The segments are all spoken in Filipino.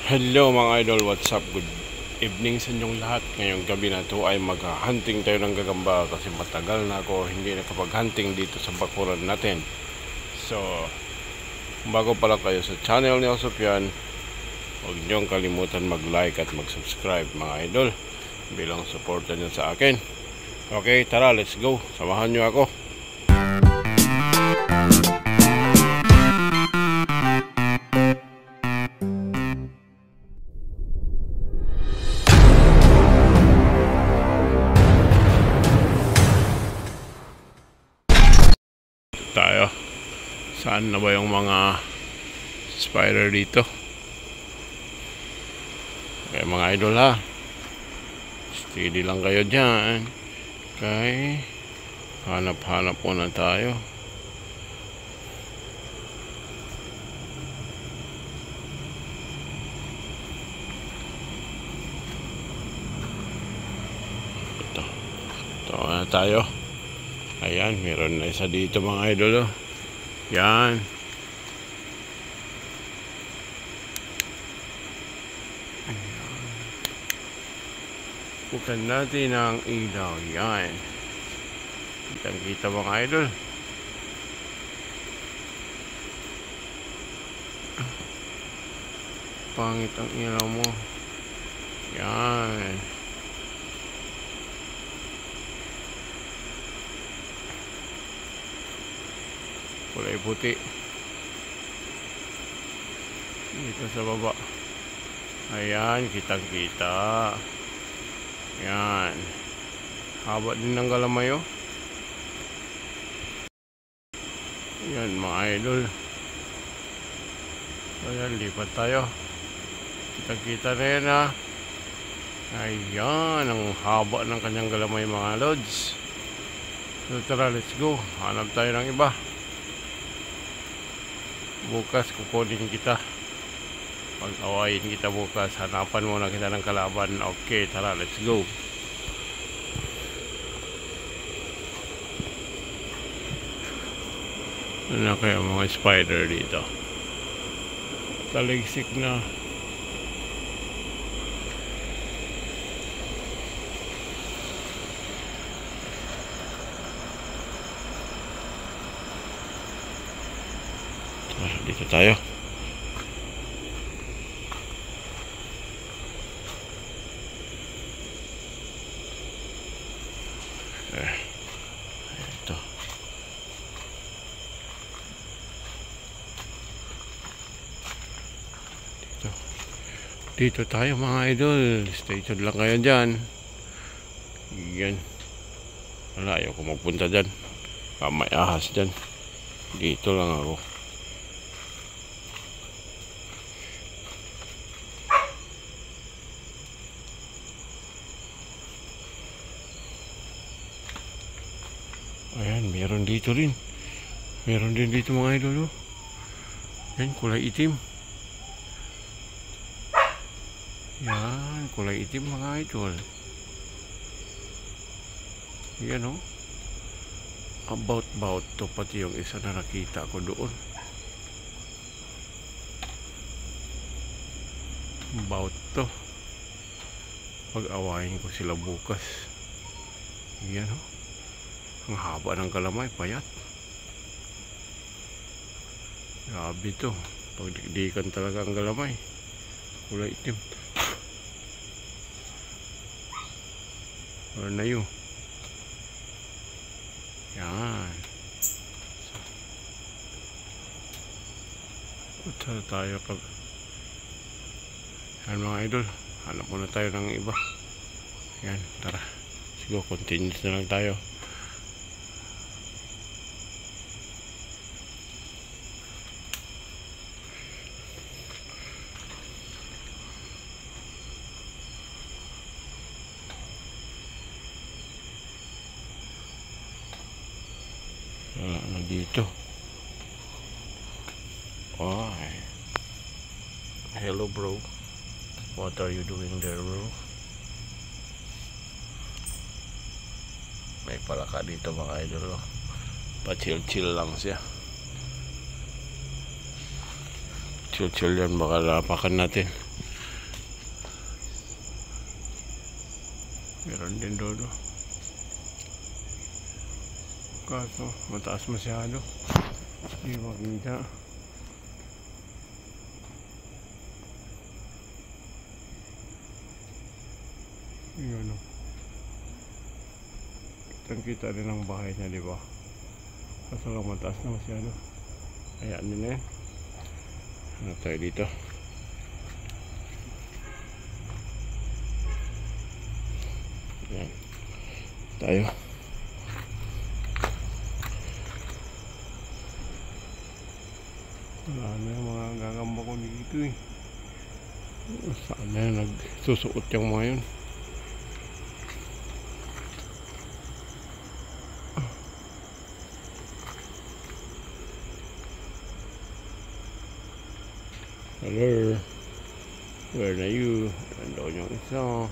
Hello mga idol, what's up? Good evening sa inyong lahat. Ngayong gabi na to ay mag-hunting tayo ng gagamba kasi matagal na ako hindi nakapag-hunting dito sa bakuran natin. So, bago pala kayo sa channel ni Osofian, huwag niyong kalimutan mag-like at mag-subscribe mga idol bilang suporta niyo sa akin. Okay, tara, let's go. Samahan niyo ako. Tayo. Saan na ba yung mga spider dito? Okay mga idol ha, steady lang kayo dyan. Okay, hanap-hanap muna tayo. Ito na tayo. Ayan, meron na isa dito mga idol. Yan. Bukan natin ang ilaw. Yan. Kitang-kita mga idol. Pangit ang ilaw mo. Yan. Kulay puti dito sa baba. Ayan, kitang-kita. Yan. Haba din ng galamay oh. Yan mga idol. Ayan, lipat tayo. Kitang-kita na yan ha. Ayan, ang haba ng kanyang galamay mga lods. So tara, let's go. Hanap tayo ng iba. Bukas kukunin kita. Pag-awayin kita bukas. Hanapan muna kita ng kalaban. Okay, tara, let's go. Ano na kaya mga spider dito? Taligsik na. Dito tayo. Ito. Dito tayo mga idol. Stay tuned lang kayo dyan. Yan. Wala, ayaw ko magpunta dyan. May ahas dyan. Dito lang ako. Ayan, meron dito rin. Meron din dito mga idol. Yan, kulay itim. Yan, kulay itim mga idol. Yan o. About to pati yung isa na nakita ko doon. About to. Pag-awayin ko sila bukas. Yan o. Ang haba ng kalamay, payat. Grabe to. Pagdikdikan talaga ang kalamay. Kulay itim. Wala na yun. Yan. Punta tayo pag... Yan mga idol. Hanap muna tayo ng iba. Yan, tara. Sige, continue na lang tayo. Ano dito? Oh, hello bro. What are you doing there bro? May palaka dito mga idol. Pa-chill-chill lang siya. Chill-chill yan, baka lapakan natin. Meron din doon. Kaso mataas masyado. Hindi makita. Yun o. Kitang-kita rin ang bahay niya, di ba? Kaso lang mataas na masyado. Hayaan nyo na yan. Ano tayo dito? Yan. Tayo. Wala na yung mga gagamba ko dito eh. Saan na yun? Nagsusuot yung mga yun. Hello. Where are you? Nandoon yung isa.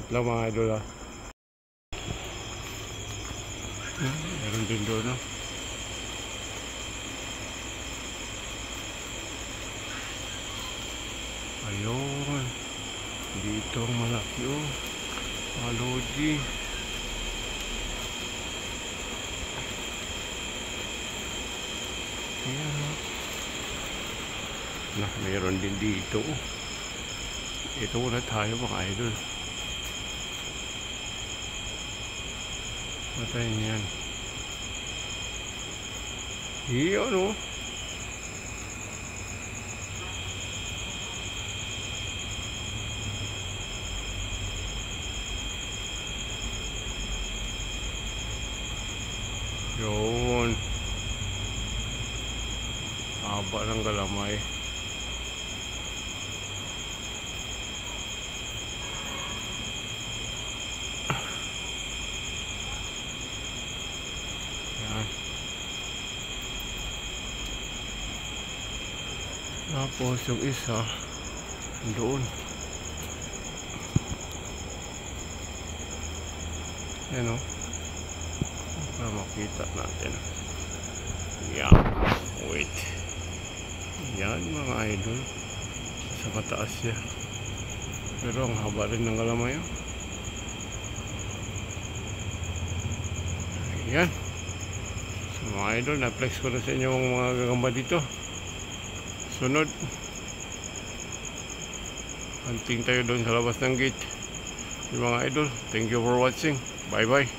Ito lang mga idol ah. Meron din doon no? Ayun. Dito ang malaki oh. Malodi. Ayan oh. Nah, mayroon din dito. Ito muna tayo mga idol. Patayin yan. Iyon o. Yun. Haba ng galamay. Tapos yung isa doon. Yan o. Para makita natin. Yan. Wait. Yan mga idol. Sa mataas siya. Pero ang haba rin ng galamay o. Yan. So mga idol, na-flex ko na sa inyo ang mga gagamba dito. Sunod, hunting tayo doon sa labas ng gate. Yung mga idol, thank you for watching. Bye bye.